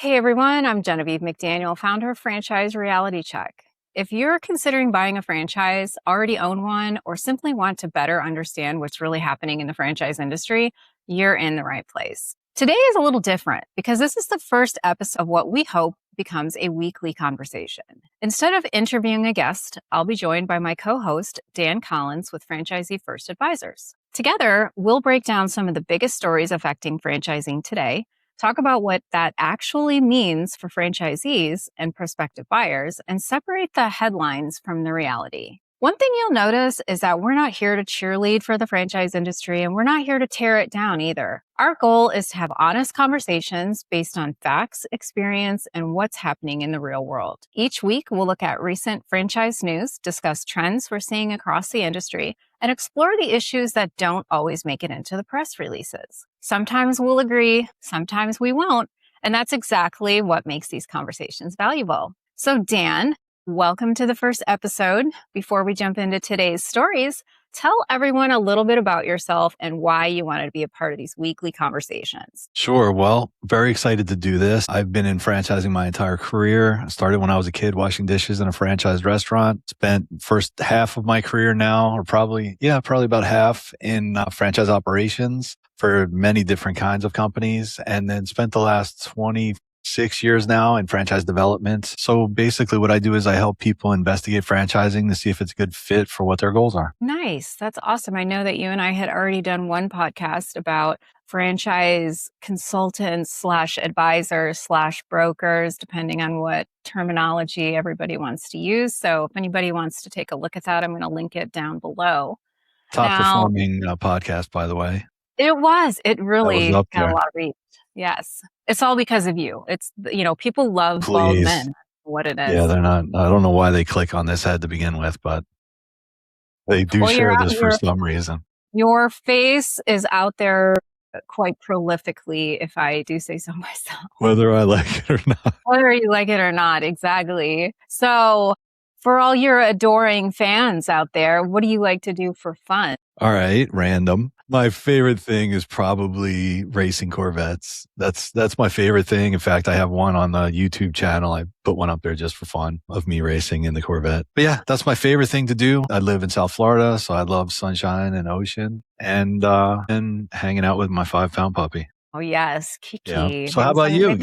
Hey everyone, I'm Genevieve McDaniel, founder of Franchise Reality Check. If you're considering buying a franchise, already own one, or simply want to better understand what's really happening in the franchise industry, you're in the right place. Today is a little different because this is the first episode of what we hope becomes a weekly conversation. Instead of interviewing a guest, I'll be joined by my co-host, Dan Collins with Franchisee First Advisors. Together, we'll break down some of the biggest stories affecting franchising today, talk about what that actually means for franchisees and prospective buyers, and separate the headlines from the reality. One thing you'll notice is that we're not here to cheerlead for the franchise industry, and we're not here to tear it down either. Our goal is to have honest conversations based on facts, experience, and what's happening in the real world. Each week, we'll look at recent franchise news, discuss trends we're seeing across the industry, and explore the issues that don't always make it into the press releases. Sometimes we'll agree, sometimes we won't, and that's exactly what makes these conversations valuable. So Dan, welcome to the first episode. Before we jump into today's stories, tell everyone a little bit about yourself and why you wanted to be a part of these weekly conversations. Sure. Well, very excited to do this. I've been in franchising my entire career. I started when I was a kid washing dishes in a franchised restaurant. Spent first half of my career now, or probably about half in franchise operations for many different kinds of companies. And then spent the last 26 years now in franchise development. So basically what I do is I help people investigate franchising to see if it's a good fit for what their goals are. Nice. That's awesome. I know that you and I had already done one podcast about franchise consultants / advisors / brokers, depending on what terminology everybody wants to use. So if anybody wants to take a look at that, I'm going to link it down below. Top performing podcast, by the way. It really up got there. a lot of reach. Yes. It's all because of you. It's, people love bald men, what it is. Yeah, they're not, I don't know why they click on this head to begin with, but they do share this for some reason. Your face is out there quite prolifically, if I do say so myself. Whether I like it or not. Whether you like it or not, exactly. So for all your adoring fans out there, what do you like to do for fun? All right, random. My favorite thing is probably racing Corvettes. That's my favorite thing. In fact, I have one on the YouTube channel. I put one up there just for fun of me racing in the Corvette. But yeah, that's my favorite thing to do. I live in South Florida, so I love sunshine and ocean and hanging out with my 5-pound puppy. Oh yes, Kiki. Yeah. So how about you?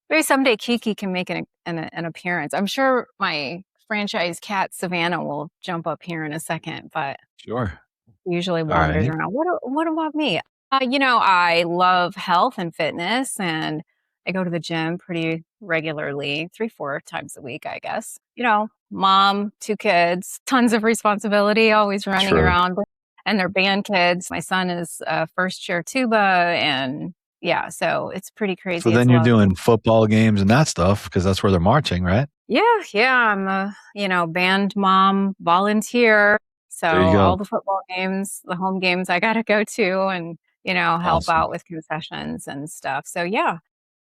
Maybe someday Kiki can make an appearance. I'm sure my franchise cat Savannah will jump up here in a second, but sure. Usually wanders around. What about me? I love health and fitness, and I go to the gym pretty regularly, 3-4 times a week, I guess. Mom, 2 kids, tons of responsibility, always running around, and they're band kids. My son is first chair tuba, and yeah, so it's pretty crazy. So then you're doing football games and that stuff because that's where they're marching, right? Yeah. I'm a band mom volunteer. So all the football games, the home games I got to go to and, help out with concessions and stuff. So yeah.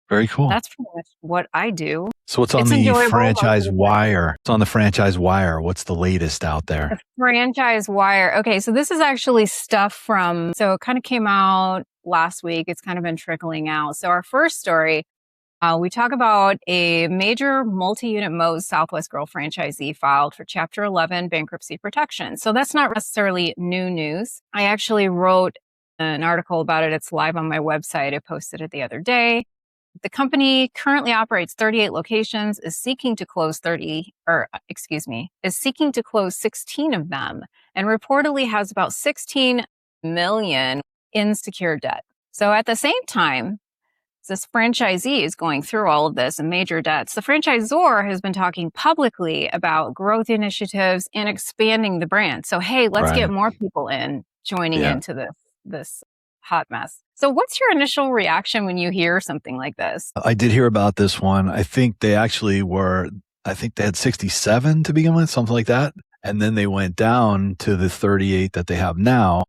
Very cool. That's pretty much what I do. So it's on the Franchise Wire. It's on the Franchise Wire. What's the latest out there? The Franchise Wire. Okay. So this is actually stuff so it kind of came out last week. It's kind of been trickling out. So our first story, we talk about a major multi-unit Moe's Southwest Grill franchisee filed for Chapter 11 bankruptcy protection. So that's not necessarily new news. I actually wrote an article about it. It's live on my website. I posted it the other day. The company currently operates 38 locations, is seeking to close 16 of them, and reportedly has about $16 million in secured debt. So at the same time, this franchisee is going through all of this and major debts. The franchisor has been talking publicly about growth initiatives and expanding the brand. So, hey, let's get more people joining into this hot mess. So what's your initial reaction when you hear something like this? I did hear about this one. I think they had 67 to begin with, something like that. And then they went down to the 38 that they have now.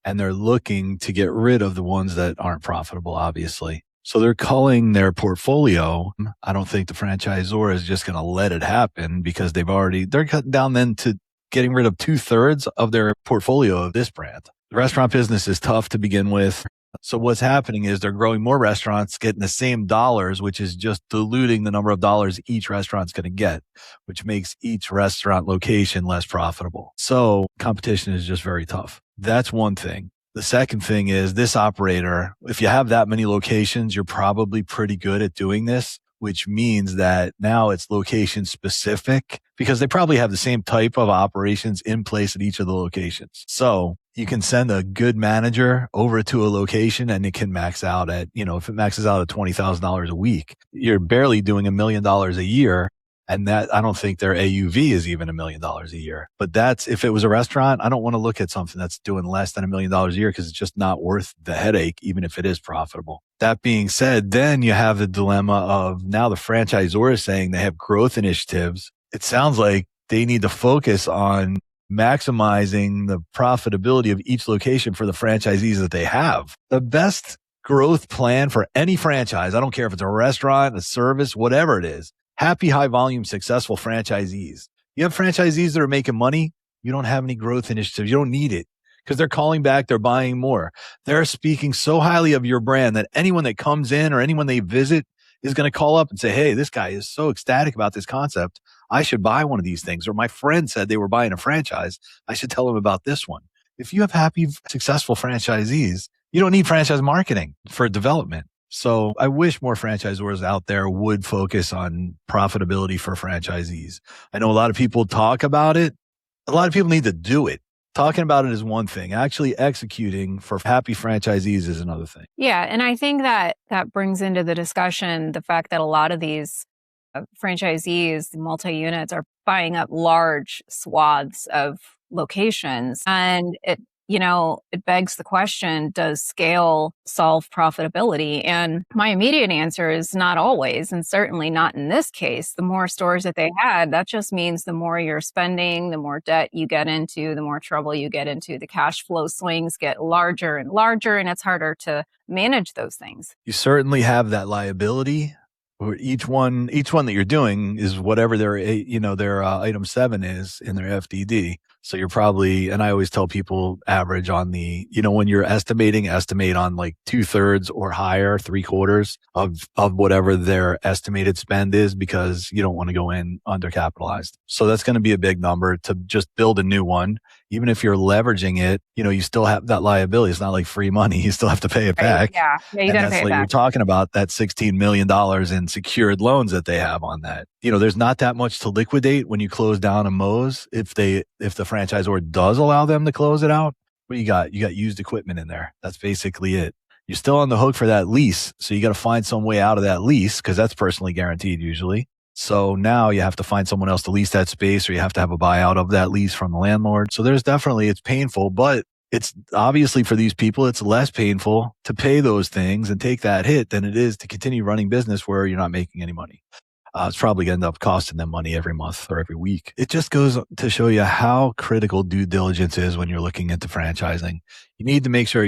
And they're looking to get rid of the ones that aren't profitable, obviously. So they're culling their portfolio. I don't think the franchisor is just going to let it happen because they're cutting down then to getting rid of 2/3 of their portfolio of this brand. The restaurant business is tough to begin with. So what's happening is they're growing more restaurants, getting the same dollars, which is just diluting the number of dollars each restaurant's going to get, which makes each restaurant location less profitable. So competition is just very tough. That's one thing. The second thing is this operator, if you have that many locations, you're probably pretty good at doing this, which means that now it's location specific because they probably have the same type of operations in place at each of the locations. So you can send a good manager over to a location and it can max out at, if it maxes out at $20,000 a week, you're barely doing $1 million a year. And that, I don't think their AUV is even $1 million a year. But that's, if it was a restaurant, I don't want to look at something that's doing less than $1 million a year because it's just not worth the headache, even if it is profitable. That being said, then you have the dilemma of now the franchisor is saying they have growth initiatives. It sounds like they need to focus on maximizing the profitability of each location for the franchisees that they have. The best growth plan for any franchise, I don't care if it's a restaurant, a service, whatever it is, happy, high volume, successful franchisees. You have franchisees that are making money. You don't have any growth initiatives. You don't need it because they're calling back. They're buying more. They're speaking so highly of your brand that anyone that comes in or anyone they visit is going to call up and say, hey, this guy is so ecstatic about this concept. I should buy one of these things. Or my friend said they were buying a franchise. I should tell them about this one. If you have happy, successful franchisees, you don't need franchise marketing for development. So I wish more franchisors out there would focus on profitability for franchisees. I know a lot of people talk about it. A lot of people need to do it. Talking about it is one thing. Actually executing for happy franchisees is another thing. Yeah. And I think that brings into the discussion the fact that a lot of these franchisees, multi-units, are buying up large swaths of locations. And it begs the question, does scale solve profitability? And my immediate answer is not always, and certainly not in this case. The more stores that they had, that just means the more you're spending, the more debt you get into, the more trouble you get into. The cash flow swings get larger and larger, and it's harder to manage those things. You certainly have that liability. Or each one that you're doing is whatever their item 7 is in their FDD. So you're probably, and I always tell people average on the, when you're estimate on like 2/3 or higher, 3/4 of whatever their estimated spend is, because you don't want to go in undercapitalized. So that's going to be a big number to just build a new one. Even if you're leveraging it, you still have that liability. It's not like free money. You still have to pay it back. Yeah, you got to pay it back. You're talking about that $16 million in secured loans that they have on that. There's not that much to liquidate when you close down a Moe's. If the franchisor does allow them to close it out, what you got used equipment in there. That's basically it. You're still on the hook for that lease. So you got to find some way out of that lease because that's personally guaranteed usually. So now you have to find someone else to lease that space, or you have to have a buyout of that lease from the landlord. So it's painful, but it's obviously for these people, it's less painful to pay those things and take that hit than it is to continue running business where you're not making any money. It's probably going to end up costing them money every month or every week. It just goes to show you how critical due diligence is when you're looking into franchising. You need to make sure,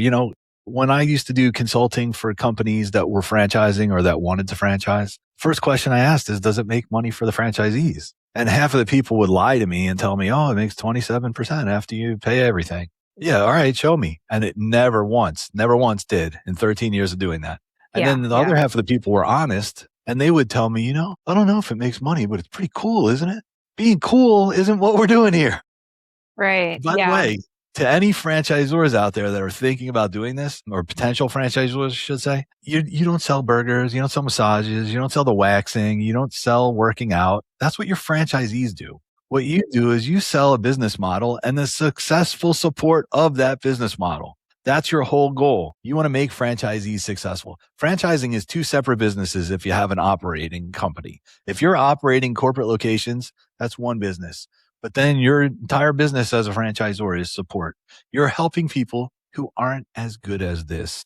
when I used to do consulting for companies that were franchising or that wanted to franchise, first question I asked is, does it make money for the franchisees? And half of the people would lie to me and tell me, oh, it makes 27% after you pay everything. Yeah, all right, show me. And it never once did in 13 years of doing that. And then the other half of the people were honest, and they would tell me, I don't know if it makes money, but it's pretty cool, isn't it? Being cool isn't what we're doing here. Right. By the way, to any franchisors out there that are thinking about doing this, or potential franchisors, should say, you don't sell burgers, you don't sell massages, you don't sell the waxing, you don't sell working out. That's what your franchisees do. What you do is you sell a business model and the successful support of that business model. That's your whole goal. You want to make franchisees successful. Franchising is 2 separate businesses if you have an operating company. If you're operating corporate locations, that's one business. But then your entire business as a franchisor is support. You're helping people who aren't as good as this,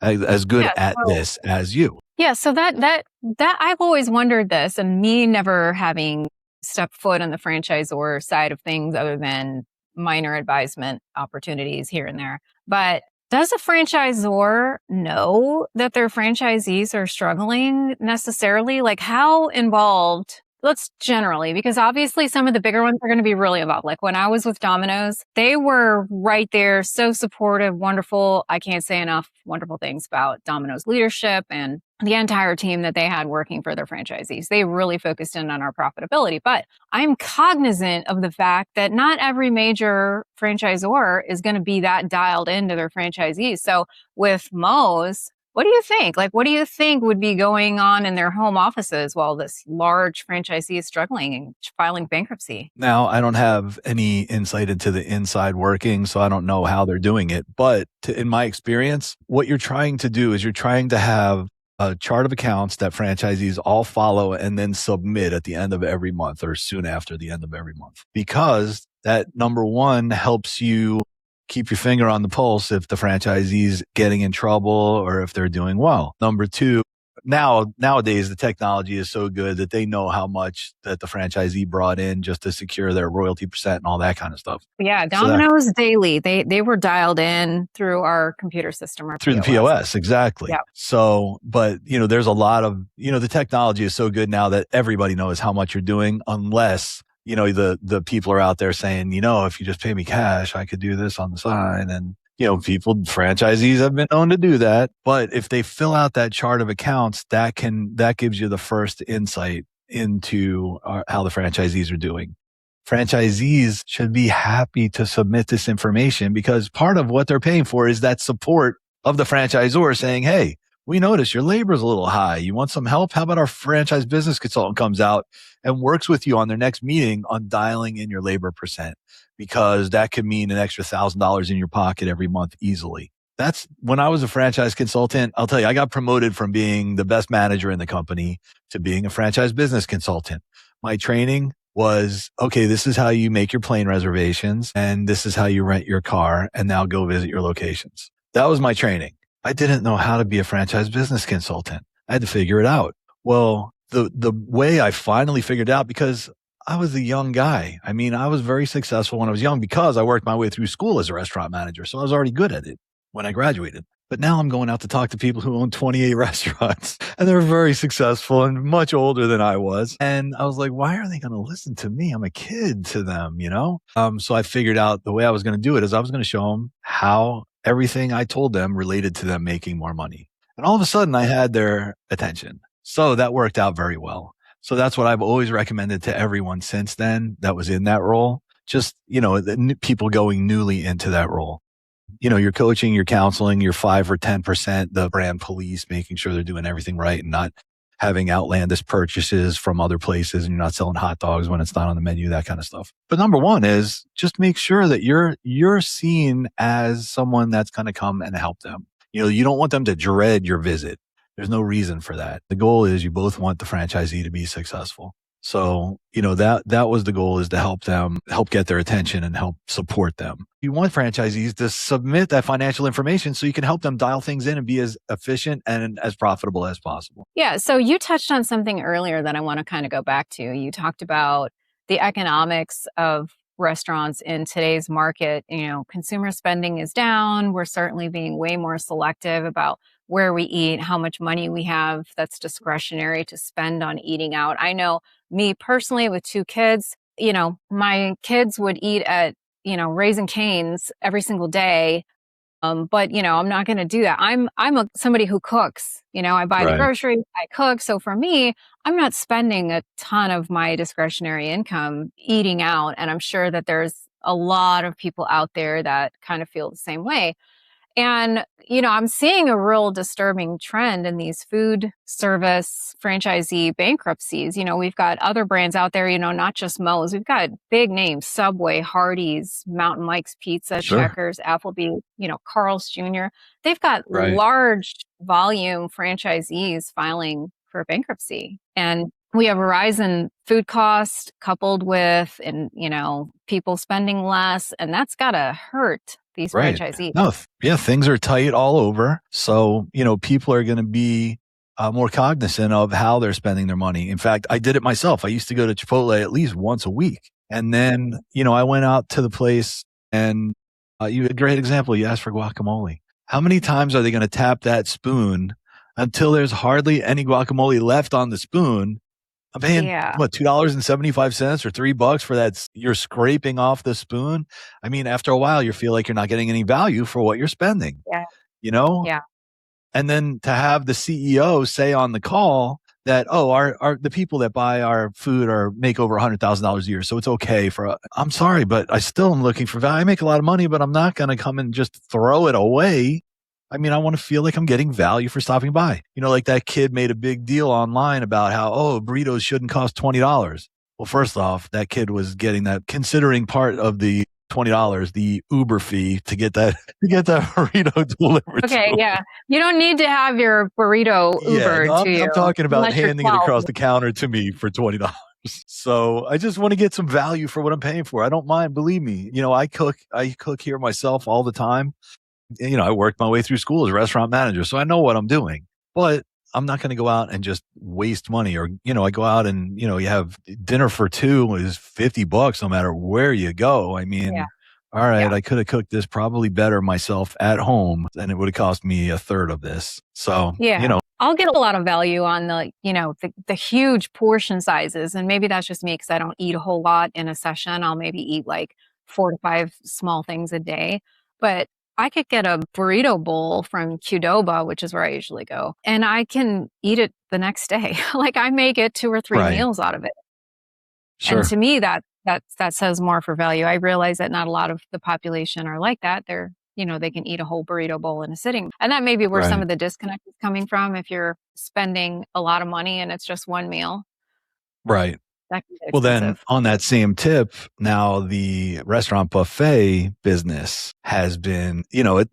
as good at this as you. Yeah. So that I've always wondered this, and me never having stepped foot on the franchisor side of things other than minor advisement opportunities here and there. But does a franchisor know that their franchisees are struggling necessarily? Like, how involved? let's generally, because obviously some of the bigger ones are going to be really involved. Like when I was with Domino's, they were right there, so supportive, wonderful. I can't say enough wonderful things about Domino's leadership and the entire team that they had working for their franchisees. They really focused in on our profitability. But I'm cognizant of the fact that not every major franchisor is going to be that dialed into their franchisees. So with Moe's, what do you think? Like, what do you think would be going on in their home offices while this large franchisee is struggling and filing bankruptcy? Now, I don't have any insight into the inside working, so I don't know how they're doing it. But in my experience, what you're trying to do is you're trying to have a chart of accounts that franchisees all follow and then submit at the end of every month or soon after the end of every month. Because that, number one, helps you keep your finger on the pulse if the franchisee's getting in trouble or if they're doing well. Number two, nowadays the technology is so good that they know how much that the franchisee brought in just to secure their royalty percent and all that kind of stuff. Yeah, Domino's daily. They were dialed in through our computer system or through the POS, exactly. Yep. So, but there's a lot of the technology is so good now that everybody knows how much you're doing, unless the people are out there saying, if you just pay me cash, I could do this on the side. And, franchisees have been known to do that. But if they fill out that chart of accounts, that gives you the first insight into how the franchisees are doing. Franchisees should be happy to submit this information because part of what they're paying for is that support of the franchisor saying, hey, we notice your labor is a little high. You want some help? How about our franchise business consultant comes out and works with you on their next meeting on dialing in your labor percent, because that could mean an extra $1,000 in your pocket every month easily. That's when I was a franchise consultant. I'll tell you, I got promoted from being the best manager in the company to being a franchise business consultant. My training was, okay, this is how you make your plane reservations and this is how you rent your car, and now go visit your locations. That was my training. I didn't know how to be a franchise business consultant. I had to figure it out. Well, the way I finally figured out, because I was a young guy. I mean, I was very successful when I was young because I worked my way through school as a restaurant manager. So I was already good at it when I graduated. But now I'm going out to talk to people who own 28 restaurants and they're very successful and much older than I was. And I was like, why are they going to listen to me? I'm a kid to them, So I figured out the way I was going to do it is I was going to show them how everything I told them related to them making more money. And all of a sudden I had their attention. So that worked out very well. So that's what I've always recommended to everyone since then that was in that role. Just, the people going newly into that role. You're coaching, you're counseling, you're 5 or 10%, the brand police, making sure they're doing everything right and not having outlandish purchases from other places, and you're not selling hot dogs when it's not on the menu, that kind of stuff. But number one is just make sure that you're seen as someone that's going to come and help them. You don't want them to dread your visit. There's no reason for that. The goal is you both want the franchisee to be successful. So, that was the goal, is to help them, help get their attention and help support them. You want franchisees to submit that financial information so you can help them dial things in and be as efficient and as profitable as possible. Yeah. So you touched on something earlier that I want to kind of go back to. You talked about the economics of restaurants in today's market. Consumer spending is down. We're certainly being way more selective about where we eat, how much money we have that's discretionary to spend on eating out. I know me personally with 2 kids, my kids would eat at, Raising Cane's every single day. But I'm not going to do that. I'm somebody who cooks, I buy the groceries, I cook. So for me, I'm not spending a ton of my discretionary income eating out. And I'm sure that there's a lot of people out there that kind of feel the same way. And, I'm seeing a real disturbing trend in these food service franchisee bankruptcies. We've got other brands out there, not just Moe's. We've got big names, Subway, Hardee's, Mountain Mike's Pizza, Sure. Checkers, Applebee's, Carl's Jr. They've got Right. large volume franchisees filing for bankruptcy. And we have a rise in food costs coupled with, people spending less, and that's got to hurt these franchisees. No, yeah, things are tight all over. So, people are going to be more cognizant of how they're spending their money. In fact, I did it myself. I used to go to Chipotle at least once a week. And then, I went out to the place and you had a great example. You asked for guacamole. How many times are they going to tap that spoon until there's hardly any guacamole left on the spoon I'm paying Yeah. what, $2.75 or $3 for that. You're scraping off the spoon. I mean, after a while, you feel like you're not getting any value for what you're spending, Yeah. you know? Yeah. And then to have the CEO say on the call that, oh, our the people that buy our food are make over $100,000 a year, so it's okay for. I'm sorry, but I still am looking for value. I make a lot of money, but I'm not going to come and just throw it away. I mean, I want to feel like I'm getting value for stopping by. You know, like that kid made a big deal online about how, oh, burritos shouldn't cost $20. Well, first off, that kid was getting that, considering part of the $20, the Uber fee to get that burrito delivered to Okay. him. Yeah. You don't need to have your burrito Yeah, Ubered no, to you. I'm talking about unless you're handing it 12. across the counter to me for $20. So I just want to get some value for what I'm paying for. I don't mind, believe me. You know, I cook here myself all the time. You know, I worked my way through school as a restaurant manager, so I know what I'm doing. But I'm not going to go out and just waste money. Or, you know, I go out and, you know, you have dinner for two is $50 no matter where you go. I mean, Yeah. all right, Yeah. I could have cooked this probably better myself at home, and it would have cost me a third of this. So, Yeah. you know, I'll get a lot of value on the huge portion sizes. And maybe that's just me because I don't eat a whole lot in a session. I'll maybe eat like 4 to 5 small things a day. But I could get a burrito bowl from Qdoba, which is where I usually go, and I can eat it the next day. Like I may get 2 or 3 right. meals out of it. Sure. And to me, that says more for value. I realize that not a lot of the population are like that. They're, they can eat a whole burrito bowl in a sitting. And that may be where some Right. of the disconnect is coming from. If you're spending a lot of money and it's just one meal, Right. that can get Well, then expensive. on that same tip, now the restaurant buffet business has been,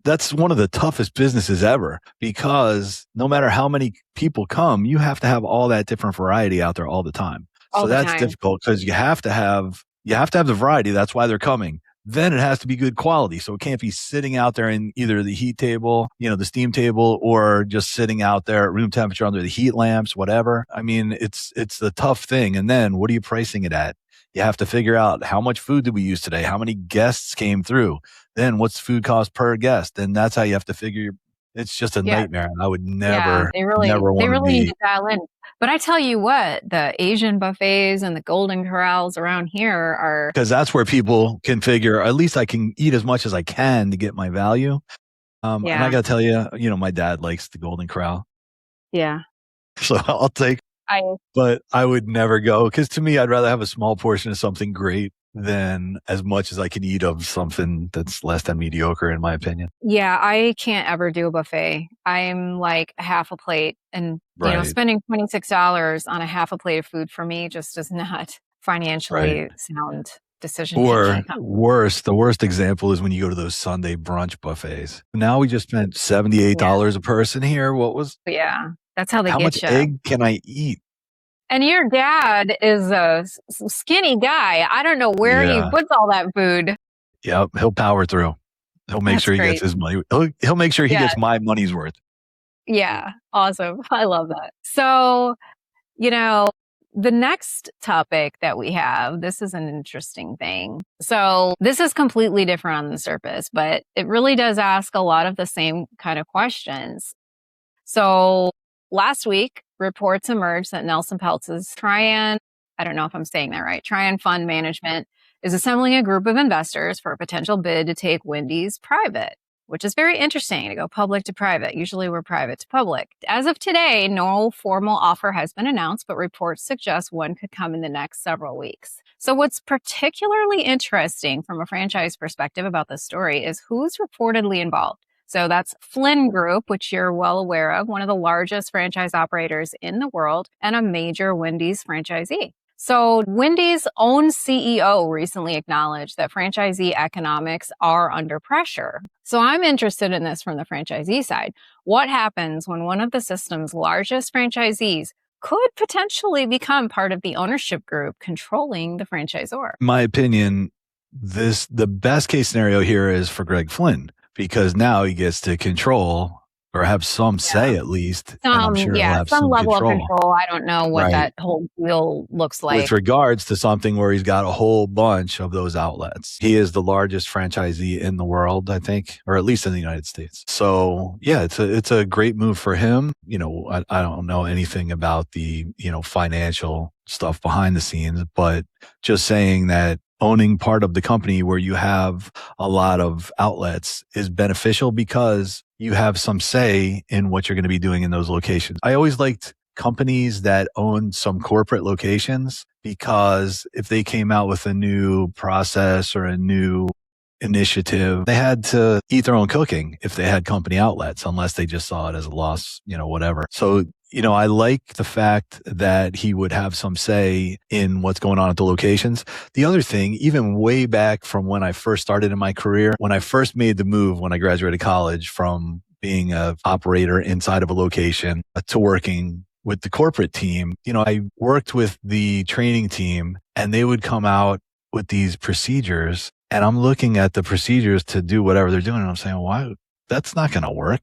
that's one of the toughest businesses ever, because no matter how many people come, you have to have all that different variety out there all the time. All So the that's time. difficult because you have to have the variety. That's why they're coming. Then it has to be good quality. So it can't be sitting out there in either the heat table, the steam table, or just sitting out there at room temperature under the heat lamps, whatever. I mean, it's the tough thing. And then what are you pricing it at? You have to figure out how much food did we use today? How many guests came through? Then what's food cost per guest? And that's how you have to figure. It's just a nightmare. I would never they want to really need be. to dial in. But I tell you what, the Asian buffets and the Golden Corrals around here are, Because that's where people can figure, at least I can eat as much as I can to get my value. And I got to tell you, my dad likes the Golden Corral. Yeah. So I'll take, but I would never go, because to me, I'd rather have a small portion of something great than as much as I can eat of something that's less than mediocre, in my opinion. Yeah, I can't ever do a buffet. I'm like half a plate, and spending $26 on a half a plate of food for me just is not financially sound decision. Or worse, the worst example is when you go to those Sunday brunch buffets. Now we just spent $78 a person here. That's how they how get much you. egg can I eat? And your dad is a skinny guy. I don't know where he puts all that food. Yep, he'll power through. He'll make sure he gets his money. He'll make sure he gets my money's worth. Yeah, awesome. I love that. So, the next topic that we have, this is an interesting thing. So this is completely different on the surface, but it really does ask a lot of the same kind of questions. So last week, reports emerged that Nelson Peltz's Trian, I don't know if I'm saying that right, Trian Fund Management is assembling a group of investors for a potential bid to take Wendy's private, which is very interesting, to go public to private. Usually we're private to public. As of today, no formal offer has been announced, but reports suggest one could come in the next several weeks. So what's particularly interesting from a franchise perspective about this story is who's reportedly involved. So that's Flynn Group, which you're well aware of, one of the largest franchise operators in the world and a major Wendy's franchisee. So Wendy's own CEO recently acknowledged that franchisee economics are under pressure. So I'm interested in this from the franchisee side. What happens when one of the system's largest franchisees could potentially become part of the ownership group controlling the franchisor? In my opinion, the best case scenario here is for Greg Flynn, because now he gets to control or have some Yeah. say at least. And I'm sure he'll have Some some level of control. control. I don't know what Right. that whole deal looks With like. regards to something where he's got a whole bunch of those outlets. He is the largest franchisee in the world, I think, or at least in the United States. So yeah, it's a great move for him. I don't know anything about the, financial stuff behind the scenes, but just saying that owning part of the company where you have a lot of outlets is beneficial because you have some say in what you're going to be doing in those locations. I always liked companies that own some corporate locations, because if they came out with a new process or a new initiative, they had to eat their own cooking if they had company outlets, unless they just saw it as a loss, whatever. So, I like the fact that he would have some say in what's going on at the locations. The other thing, even way back from when I first started in my career, when I first made the move when I graduated college from being an operator inside of a location to working with the corporate team, I worked with the training team and they would come out with these procedures, and I'm looking at the procedures to do whatever they're doing. And I'm saying, why? That's not going to work.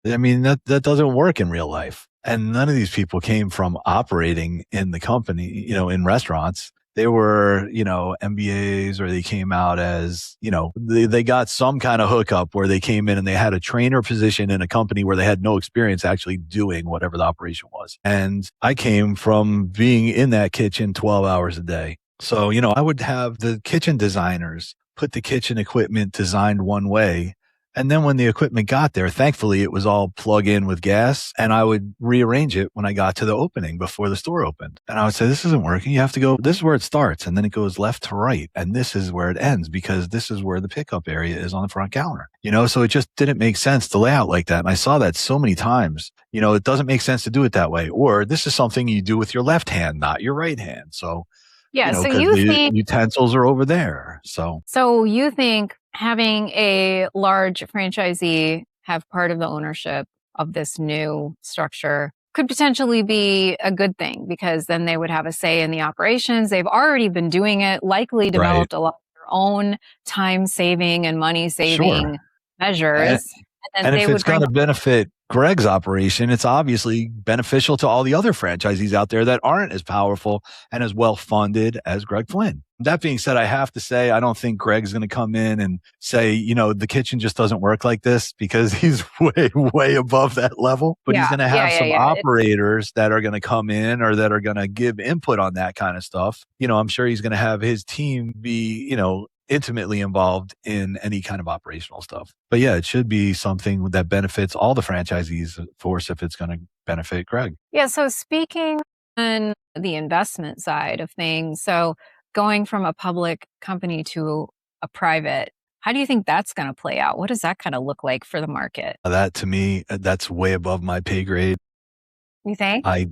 I mean, that doesn't work in real life. And none of these people came from operating in the company, in restaurants. They were, MBAs, or they came out as, they got some kind of hookup where they came in and they had a trainer position in a company where they had no experience actually doing whatever the operation was. And I came from being in that kitchen 12 hours a day. So, I would have the kitchen designers put the kitchen equipment designed one way. And then when the equipment got there, thankfully it was all plug in with gas, and I would rearrange it when I got to the opening before the store opened. And I would say, this isn't working. You have to go, this is where it starts. And then it goes left to right. And this is where it ends, because this is where the pickup area is on the front counter. So it just didn't make sense to lay out like that. And I saw that so many times. It doesn't make sense to do it that way. Or this is something you do with your left hand, not your right hand. So, So because you the think utensils are over there. So you think having a large franchisee have part of the ownership of this new structure could potentially be a good thing, because then they would have a say in the operations. They've already been doing it, likely developed a lot of their own time saving and money saving measures. And And they if it's would bring going to benefit Greg's operation, it's obviously beneficial to all the other franchisees out there that aren't as powerful and as well funded as Greg Flynn. That being said, I have to say, I don't think Greg's going to come in and say, the kitchen just doesn't work like this, because he's way, way above that level. But he's going to have some operators that are going to come in, or that are going to give input on that kind of stuff. I'm sure he's going to have his team be, intimately involved in any kind of operational stuff. But yeah, it should be something that benefits all the franchisees, of course, if it's going to benefit Greg. Yeah. So speaking on the investment side of things, so going from a public company to a private, how do you think that's going to play out? What does that kind of look like for the market? That, to me, that's way above my pay grade. You think? I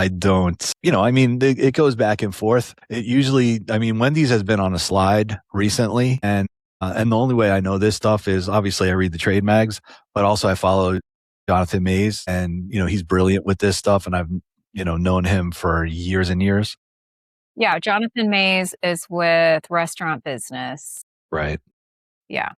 don't, it goes back and forth. It usually, Wendy's has been on a slide recently, and the only way I know this stuff is, obviously I read the trade mags, but also I follow Jonathan Mays, and, he's brilliant with this stuff, and I've, known him for years and years. Yeah. Jonathan Mays is with Restaurant Business. Right. Yeah.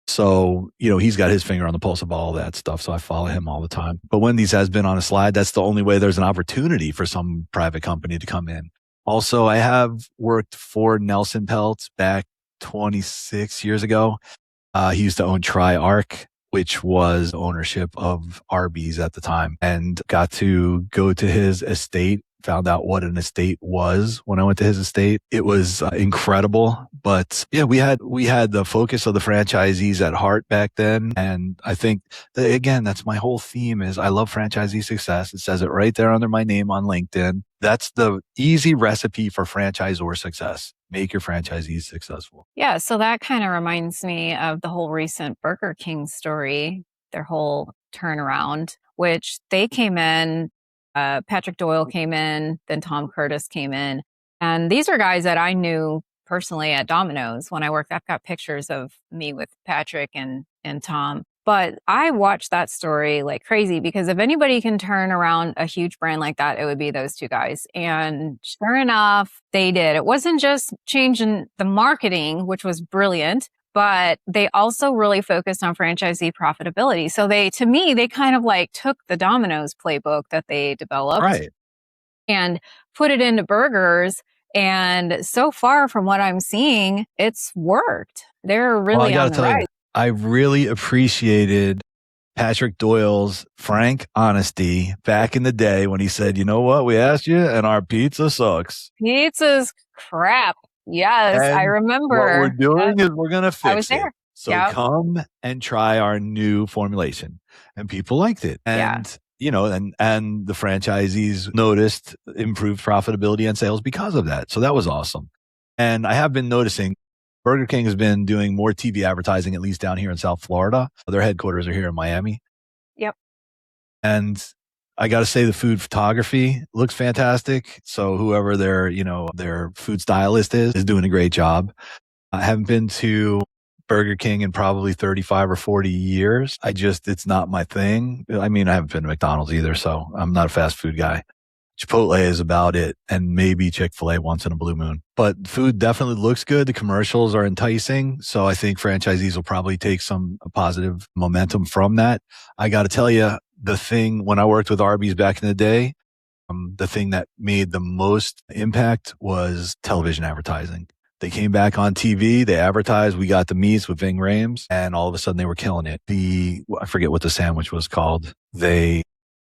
So, he's got his finger on the pulse of all that stuff. So I follow him all the time. But Wendy's has been on a slide. That's the only way there's an opportunity for some private company to come in. Also, I have worked for Nelson Peltz back 26 years ago. He used to own Tri-Arc, which was ownership of Arby's at the time, and got to go to his estate. Found out what an estate was when I went to his estate. It was incredible. But yeah, we had the focus of the franchisees at heart back then. And I think that, again, that's my whole theme is I love franchisee success. It says it right there under my name on LinkedIn. That's the easy recipe for franchisor success. Make your franchisees successful. Yeah. So that kind of reminds me of the whole recent Burger King story, their whole turnaround, which they came in. Patrick Doyle came in, then Tom Curtis came in. And these are guys that I knew personally at Domino's when I worked. I've got pictures of me with Patrick and Tom. But I watched that story like crazy, because if anybody can turn around a huge brand like that, it would be those two guys. And sure enough, they did. It wasn't just changing the marketing, which was brilliant, but they also really focused on franchisee profitability. So to me, they kind of like took the Domino's playbook that they developed Right. and put it into burgers. And so far from what I'm seeing, it's worked. They're really on the rise. I really appreciated Patrick Doyle's frank honesty back in the day when he said, you know what, we asked you and our pizza sucks. Pizza's crap. Yes, and I remember. What we're doing is we're going to fix I was there. it. So come and try our new formulation. And people liked it. And, you know, and the franchisees noticed improved profitability and sales because of that. So that was awesome. And I have been noticing Burger King has been doing more TV advertising, at least down here in South Florida. Their headquarters are here in Miami. Yep. And I got to say the food photography looks fantastic. So whoever their food stylist is doing a great job. I haven't been to Burger King in probably 35 or 40 years. It's not my thing. I mean, I haven't been to McDonald's either, so I'm not a fast food guy. Chipotle is about it, and maybe Chick-fil-A once in a blue moon. But food definitely looks good. The commercials are enticing. So I think franchisees will probably take some positive momentum from that. I got to tell you, when I worked with Arby's back in the day, the thing that made the most impact was television advertising. They came back on TV, they advertised, we got the meats with Ving Rhames, and all of a sudden they were killing it. I forget what the sandwich was called. They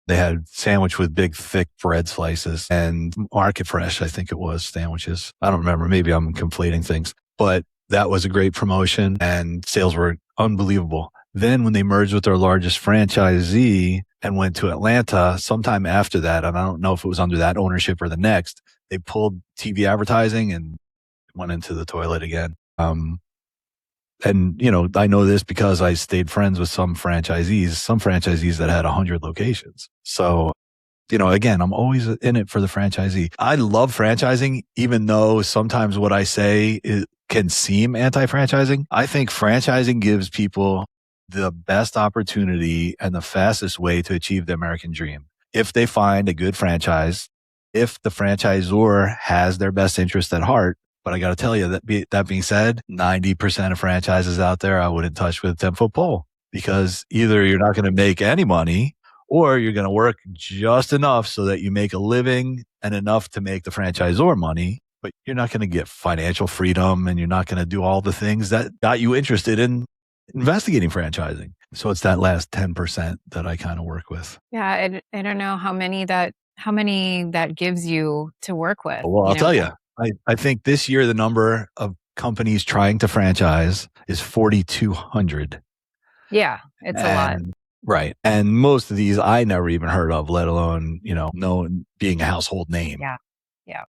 had sandwich with big, thick bread slices and Market Fresh, I think it was, sandwiches. I don't remember. Maybe I'm conflating things. But that was a great promotion and sales were unbelievable. Then when they merged with their largest franchisee and went to Atlanta, sometime after that, and I don't know if it was under that ownership or the next, they pulled TV advertising and went into the toilet again. And, you know, I know this because I stayed friends with some franchisees that had 100 locations. So, you know, again, I'm always in it for the franchisee. I love franchising, even though sometimes what I say can seem anti-franchising. I think franchising gives people the best opportunity and the fastest way to achieve the American dream. If they find a good franchise, if the franchisor has their best interest at heart. But I got to tell you that being said, 90% of franchises out there, I wouldn't touch with a 10-foot pole because either you're not going to make any money or you're going to work just enough so that you make a living and enough to make the franchisor money, but you're not going to get financial freedom and you're not going to do all the things that got you interested in investigating franchising. So it's that last 10% that I kind of work with. Yeah. I don't know how many that gives you to work with. Well, I'll tell you. I think this year the number of companies trying to franchise is 4,200. Yeah, it's a lot. Right. And most of these I never even heard of, let alone, being a household name. Yeah. Yeah.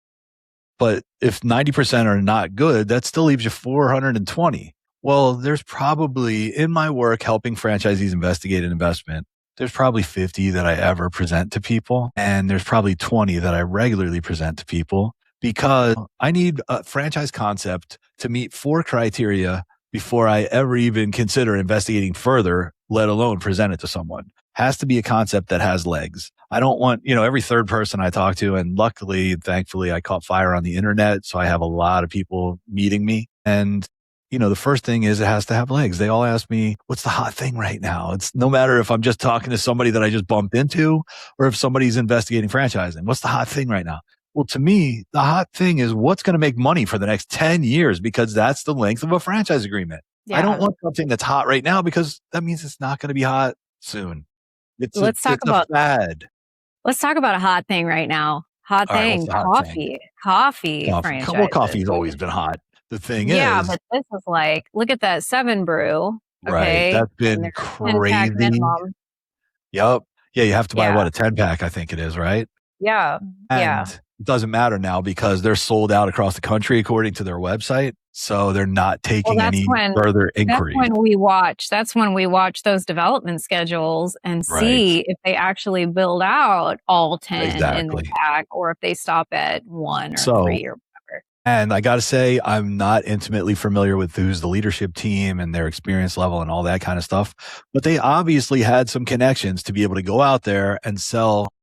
But if 90% are not good, that still leaves you 420. Well, there's probably, in my work helping franchisees investigate an investment, there's probably 50 that I ever present to people. And there's probably 20 that I regularly present to people. Because I need a franchise concept to meet 4 criteria before I ever even consider investigating further, let alone present it to someone. Has to be a concept that has legs. I don't want, every third person I talk to, and luckily and thankfully I caught fire on the internet. So I have a lot of people meeting me. And, the first thing is it has to have legs. They all ask me, what's the hot thing right now? It's no matter if I'm just talking to somebody that I just bumped into or if somebody's investigating franchising. What's the hot thing right now? Well, to me, the hot thing is what's going to make money for the next 10 years because that's the length of a franchise agreement. Yeah. I don't want something that's hot right now because that means it's not going to be hot soon. Let's talk about a hot thing right now. Hot thing, coffee. Coffee franchise. Well, coffee's always been hot. The thing is. Yeah, but this is like, look at that 7 brew. Okay? Right. That's been crazy. Yep. Yeah, you have to buy a 10-pack, I think it is, right? Yeah. And it doesn't matter now because they're sold out across the country according to their website. So they're not taking any further inquiry. That's when we watch those development schedules and see if they actually build out all 10 in the pack or if they stop at 1 or 3 or whatever. And I got to say, I'm not intimately familiar with who's the leadership team and their experience level and all that kind of stuff. But they obviously had some connections to be able to go out there and sell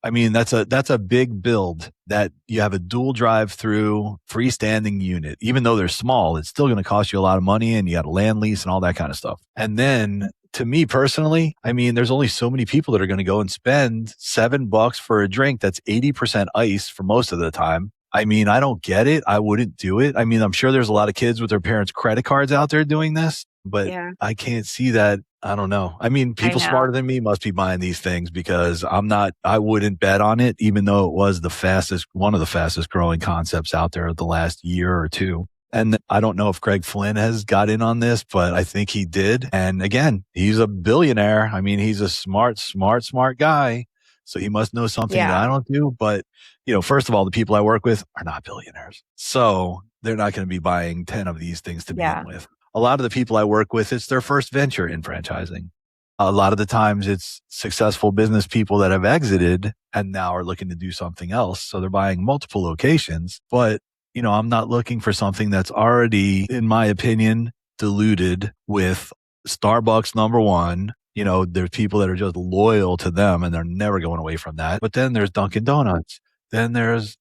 I mean, that's a big build that you have a dual drive-through freestanding unit. Even though they're small, it's still going to cost you a lot of money, and you got a land lease and all that kind of stuff. And then to me personally, I mean, there's only so many people that are going to go and spend $7 for a drink that's 80% ice for most of the time. I mean, I don't get it. I wouldn't do it. I mean, I'm sure there's a lot of kids with their parents' credit cards out there doing this, but Yeah. I can't see that. I don't know. I mean, people smarter than me must be buying these things because I wouldn't bet on it, even though it was one of the fastest growing concepts out there the last year or two. And I don't know if Greg Flynn has got in on this, but I think he did. And again, he's a billionaire. I mean, he's a smart guy. So he must know something that I don't do. But, first of all, the people I work with are not billionaires. So they're not going to be buying 10 of these things to begin with. A lot of the people I work with, it's their first venture in franchising. A lot of the times it's successful business people that have exited and now are looking to do something else. So they're buying multiple locations, but I'm not looking for something that's already, in my opinion, diluted with Starbucks number one. There's people that are just loyal to them and they're never going away from that. But then there's Dunkin' Donuts. Then there's,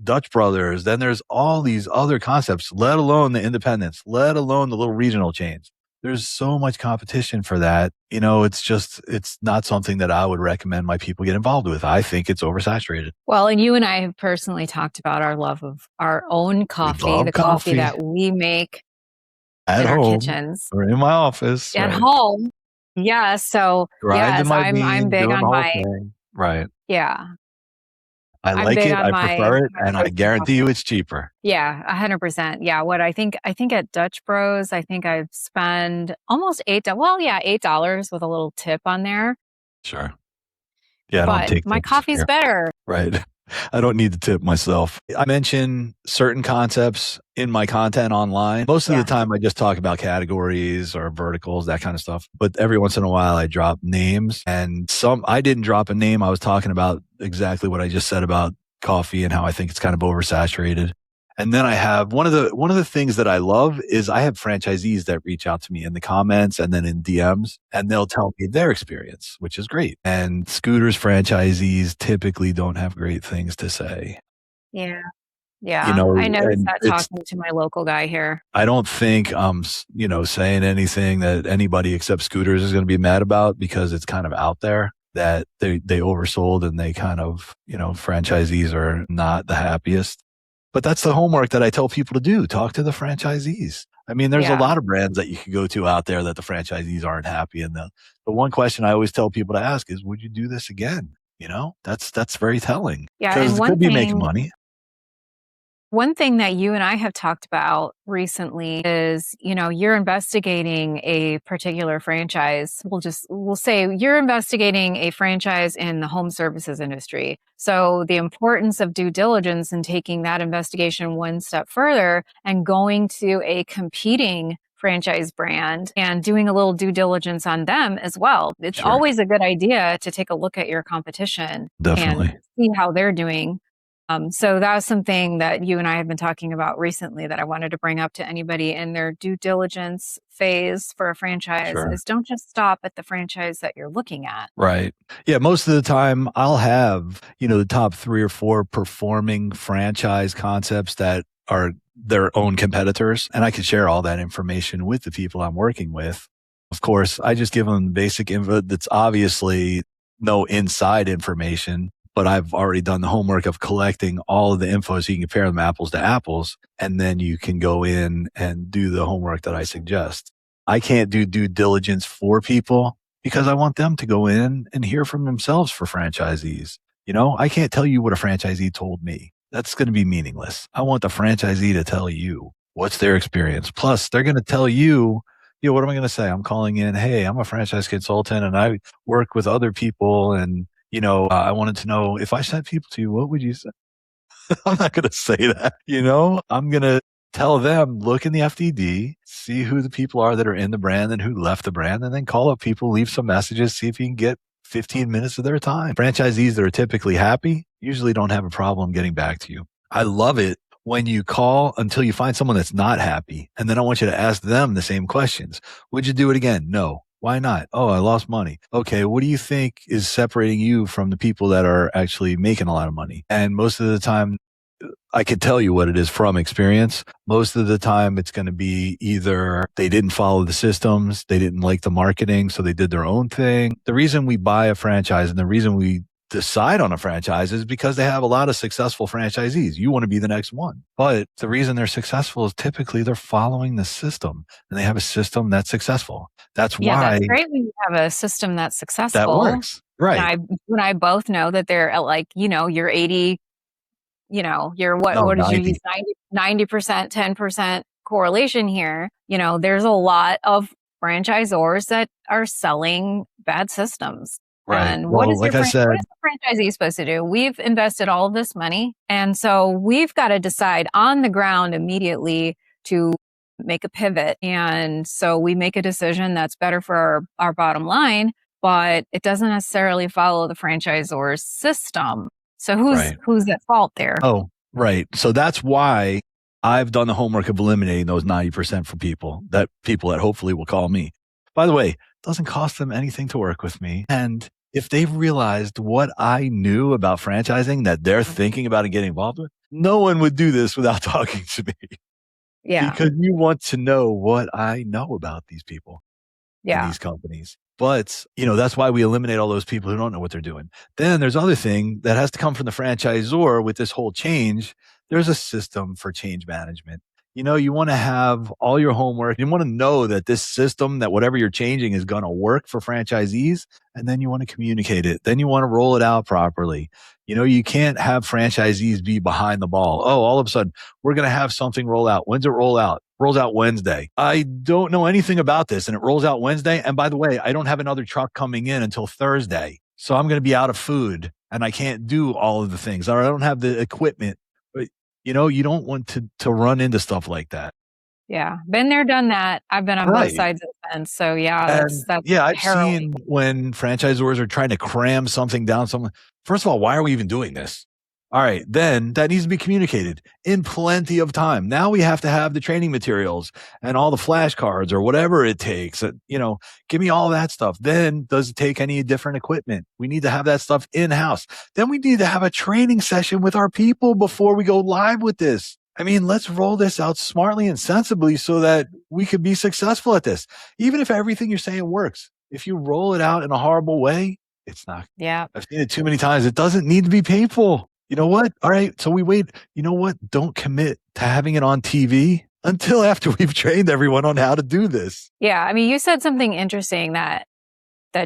Dutch Brothers. Then there's all these other concepts, let alone the independents, let alone the little regional chains. There's so much competition for that. It's not something that I would recommend my people get involved with. I think it's oversaturated. Well, and you and I have personally talked about our love of our own coffee, the coffee that we make at in home, our kitchens or in my office. At home. Yeah. So yes, I'm big on my thing. Right. Yeah. I like it. I prefer it, and I guarantee you it's cheaper. Yeah, 100%. Yeah, what I think at Dutch Bros, I think I've spent almost $8 with a little tip on there. Sure. Yeah, I don't take my coffee's better. Right. I don't need to tip myself. I mention certain concepts in my content online. Most of the time, I just talk about categories or verticals, that kind of stuff. But every once in a while, I drop names. And I didn't drop a name. I was talking about exactly what I just said about coffee and how I think it's kind of oversaturated. And then I have one of the things that I love is I have franchisees that reach out to me in the comments and then in DMs, and they'll tell me their experience, which is great. And Scooter's franchisees typically don't have great things to say. Yeah. Yeah. I noticed that talking to my local guy here. I don't think I'm, saying anything that anybody except Scooters is going to be mad about because it's kind of out there that they oversold and they kind of, franchisees are not the happiest. But that's the homework that I tell people to do. Talk to the franchisees. I mean, there's a lot of brands that you could go to out there that the franchisees aren't happy. And the one question I always tell people to ask is, would you do this again? That's very telling. Yeah. Because it could be making money. One thing that you and I have talked about recently is, you're investigating a particular franchise. We'll say you're investigating a franchise in the home services industry. So the importance of due diligence and taking that investigation one step further and going to a competing franchise brand and doing a little due diligence on them as well. It's always a good idea to take a look at your competition and see how they're doing. So that was something that you and I have been talking about recently that I wanted to bring up to anybody in their due diligence phase for a franchise is don't just stop at the franchise that you're looking at. Right. Yeah. Most of the time I'll have, the top 3 or 4 performing franchise concepts that are their own competitors. And I can share all that information with the people I'm working with. Of course, I just give them basic info that's obviously no inside information. But I've already done the homework of collecting all of the info so you can compare them apples to apples. And then you can go in and do the homework that I suggest. I can't do due diligence for people because I want them to go in and hear from themselves for franchisees. I can't tell you what a franchisee told me. That's going to be meaningless. I want the franchisee to tell you what's their experience. Plus, they're going to tell you, what am I going to say? I'm calling in, hey, I'm a franchise consultant and I work with other people and I wanted to know if I sent people to you, what would you say? I'm not going to say that, I'm going to tell them, look in the FDD, see who the people are that are in the brand and who left the brand, and then call up people, leave some messages, see if you can get 15 minutes of their time. Franchisees that are typically happy usually don't have a problem getting back to you. I love it when you call until you find someone that's not happy. And then I want you to ask them the same questions. Would you do it again? No. Why not? Oh, I lost money. Okay, what do you think is separating you from the people that are actually making a lot of money? And most of the time, I could tell you what it is from experience. Most of the time, it's going to be either they didn't follow the systems, they didn't like the marketing, so they did their own thing. The reason we buy a franchise and the reason we decide on a franchise is because they have a lot of successful franchisees. You want to be the next one. But the reason they're successful is typically they're following the system and they have a system that's successful. That's Yeah, why that's great when you have a system that's that successful. works. Right. You and I both know that they're at like, you're 80, you're No, what did you 90. use? 90%, 10% correlation here. There's a lot of franchisors that are selling bad systems. Right. And Well, like I said, what is the franchisee supposed to do? We've invested all of this money. And so we've got to decide on the ground immediately to make a pivot. And so we make a decision that's better for our bottom line, but it doesn't necessarily follow the franchisor's system. So right. who's at fault there? Oh, right. So that's why I've done the homework of eliminating those 90% for people that hopefully will call me. By the way, it doesn't cost them anything to work with me. And if they've realized what I knew about franchising that they're thinking about and getting involved with, no one would do this without talking to me. Yeah. Because you want to know what I know about these people and these companies. But, that's why we eliminate all those people who don't know what they're doing. Then there's other thing that has to come from the franchisor with this whole change. There's a system for change management. You want to have all your homework. You want to know that this system, that whatever you're changing is going to work for franchisees. And then you want to communicate it. Then you want to roll it out properly. You can't have franchisees be behind the ball. Oh, all of a sudden we're going to have something roll out. When's it roll out? Rolls out Wednesday. I don't know anything about this and it rolls out Wednesday. And by the way, I don't have another truck coming in until Thursday. So I'm going to be out of food and I can't do all of the things, or I don't have the equipment. But you don't want to run into stuff like that. Yeah. Been there, done that. I've been on both sides of the fence. So that's I've harrowing. seen when franchisors are trying to cram something down someone. First of all, why are we even doing this? All right, then that needs to be communicated in plenty of time. Now we have to have the training materials and all the flashcards or whatever it takes. Give me all that stuff. Then does it take any different equipment? We need to have that stuff in-house. Then we need to have a training session with our people before we go live with this. I mean, let's roll this out smartly and sensibly so that we could be successful at this. Even if everything you're saying works, if you roll it out in a horrible way, it's not. Yeah. I've seen it too many times. It doesn't need to be painful. You know what? All right. So we wait. You know what? Don't commit to having it on TV until after we've trained everyone on how to do this. Yeah. I mean, you said something interesting that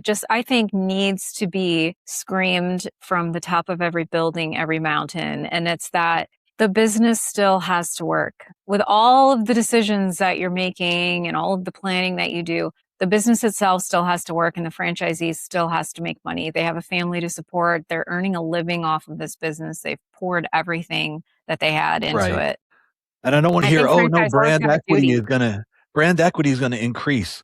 just, I think, needs to be screamed from the top of every building, every mountain. And it's that the business still has to work. With all of the decisions that you're making and all of the planning that you do, the business itself still has to work and the franchisee still has to make money. They have a family to support. They're earning a living off of this business. They've poured everything that they had into it. And I don't want to hear, oh no, brand equity is going to increase.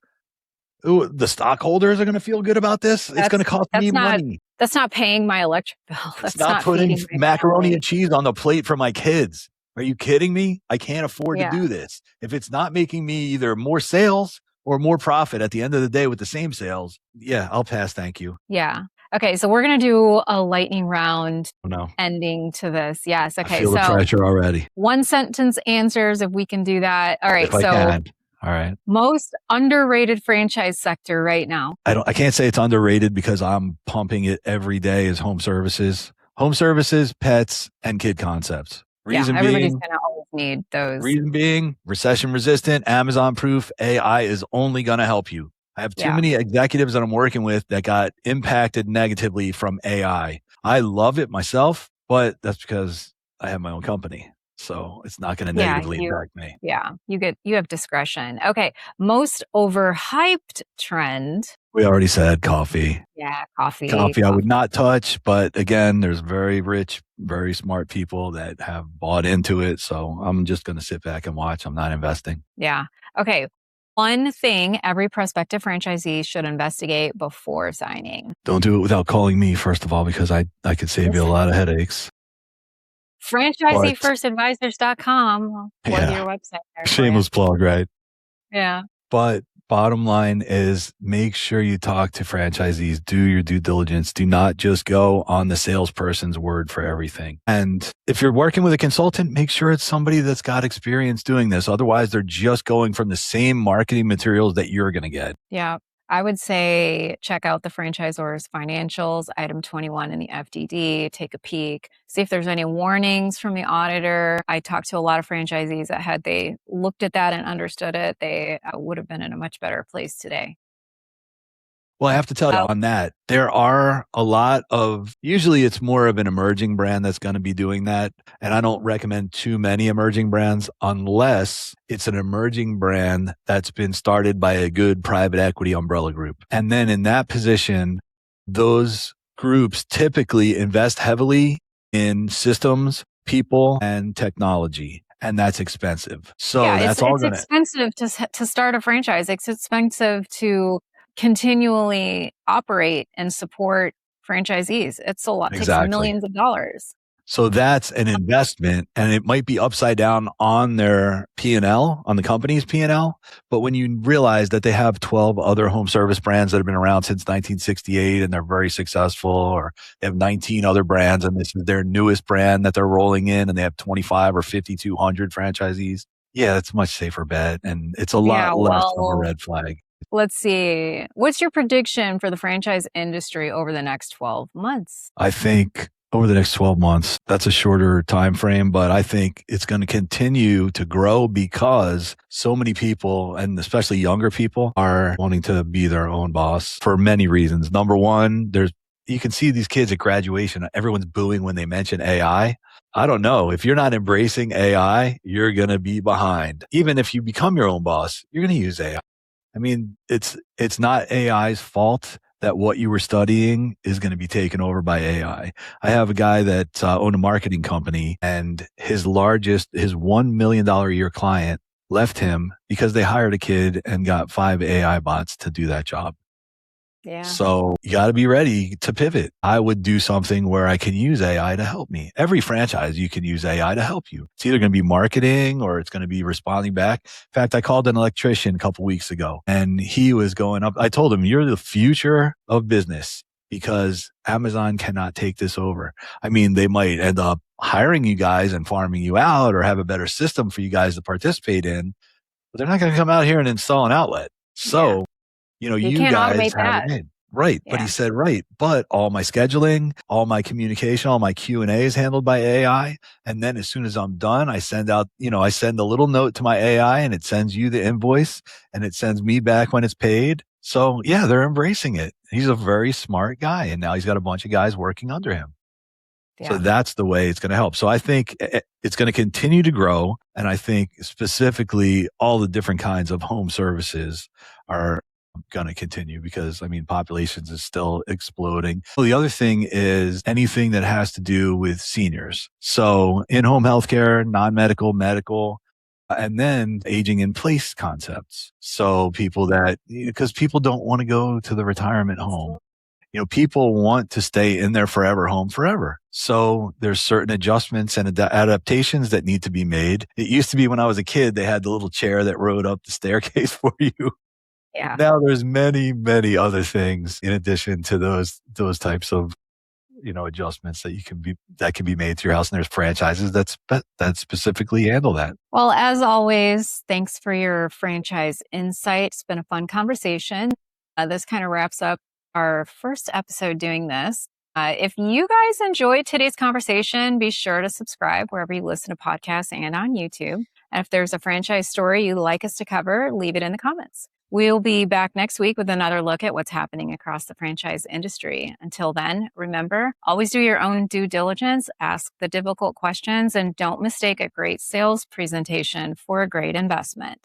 Ooh, the stockholders are going to feel good about this. It's going to cost me money. That's not paying my electric bill. That's not putting macaroni and cheese on the plate for my kids. Are you kidding me? I can't afford to do this. If it's not making me either more sales or more profit at the end of the day with the same sales, I'll pass. Thank you. Yeah. Okay. So we're going to do a lightning round ending to this. Yes. Okay. I feel the pressure already. One sentence answers if we can do that. All right. If I can. All right. Most underrated franchise sector right now. I can't say it's underrated because I'm pumping it every day is home services, pets, and kid concepts. Everybody's going to always need those. Reason being, recession resistant, Amazon proof, AI is only going to help you. I have too many executives that I'm working with that got impacted negatively from AI. I love it myself, but that's because I have my own company. So it's not going to negatively impact me. Yeah. You have discretion. Okay. Most overhyped trend. We already said coffee. Yeah. Coffee. I would not touch, but again, there's very rich, very smart people that have bought into it. So I'm just going to sit back and watch. I'm not investing. Yeah. Okay. One thing every prospective franchisee should investigate before signing. Don't do it without calling me, first of all, because I could save you a lot of headaches. FranchiseeFirstAdvisors.com. Your website there. Shameless plug, right? Yeah. But Bottom line is make sure you talk to franchisees, do your due diligence. Do not just go on the salesperson's word for everything. And if you're working with a consultant, make sure it's somebody that's got experience doing this. Otherwise, they're just going from the same marketing materials that you're going to get. Yeah. I would say check out the franchisor's financials, item 21 in the FDD, take a peek, see if there's any warnings from the auditor. I talked to a lot of franchisees that had they looked at that and understood it, they would have been in a much better place today. Well, I have to tell you on that, there are a lot of, usually it's more of an emerging brand that's going to be doing that. And I don't recommend too many emerging brands unless it's an emerging brand that's been started by a good private equity umbrella group. And then in that position, those groups typically invest heavily in systems, people, and technology. And that's expensive. So yeah, that's all going to. It's expensive to start a franchise. It's expensive to continually operate and support franchisees. It's a lot, Exactly. takes millions of dollars. So that's an investment, and it might be upside down on their P&L, on the company's P&L. But when you realize that they have 12 other home service brands that have been around since 1968 and they're very successful, or they have 19 other brands and this is their newest brand that they're rolling in and they have 25 or 5,200 franchisees. Yeah, it's a much safer bet, and it's a lot less of a red flag. Let's see. What's your prediction for the franchise industry over the next 12 months? I think over the next 12 months, that's a shorter time frame, but I think it's going to continue to grow because so many people, and especially younger people, are wanting to be their own boss for many reasons. Number one, you can see these kids at graduation, everyone's booing when they mention AI. I don't know. If you're not embracing AI, you're going to be behind. Even if you become your own boss, you're going to use AI. I mean, it's not AI's fault that what you were studying is going to be taken over by AI. I have a guy that owned a marketing company, and his $1 million a year client left him because they hired a kid and got 5 AI bots to do that job. Yeah. So you got to be ready to pivot. I would do something where I can use AI to help me. Every franchise, you can use AI to help you. It's either going to be marketing or it's going to be responding back. In fact, I called an electrician a couple weeks ago and he was going up. I told him, you're the future of business because Amazon cannot take this over. I mean, they might end up hiring you guys and farming you out or have a better system for you guys to participate in, but they're not going to come out here and install an outlet. So, you guys have it made. Right. Yeah. But he said, right. But all my scheduling, all my communication, all my Q&A is handled by AI. And then as soon as I'm done, I send out, I send a little note to my AI and it sends you the invoice and it sends me back when it's paid. So yeah, they're embracing it. He's a very smart guy. And now he's got a bunch of guys working under him. Yeah. So that's the way it's going to help. So I think it's going to continue to grow. And I think specifically all the different kinds of home services are going to continue because populations is still exploding. Well, the other thing is anything that has to do with seniors. So in-home healthcare, non-medical, medical, and then aging in place concepts. So because people don't want to go to the retirement home. People want to stay in their forever home forever. So there's certain adjustments and adaptations that need to be made. It used to be when I was a kid, they had the little chair that rode up the staircase for you. Yeah. Now there's many, many other things in addition to those types of, adjustments that can be made to your house. And there's franchises that specifically handle that. Well, as always, thanks for your franchise insight. It's been a fun conversation. This kind of wraps up our first episode doing this. If you guys enjoyed today's conversation, be sure to subscribe wherever you listen to podcasts and on YouTube. And if there's a franchise story you'd like us to cover, leave it in the comments. We'll be back next week with another look at what's happening across the franchise industry. Until then, remember, always do your own due diligence, ask the difficult questions, and don't mistake a great sales presentation for a great investment.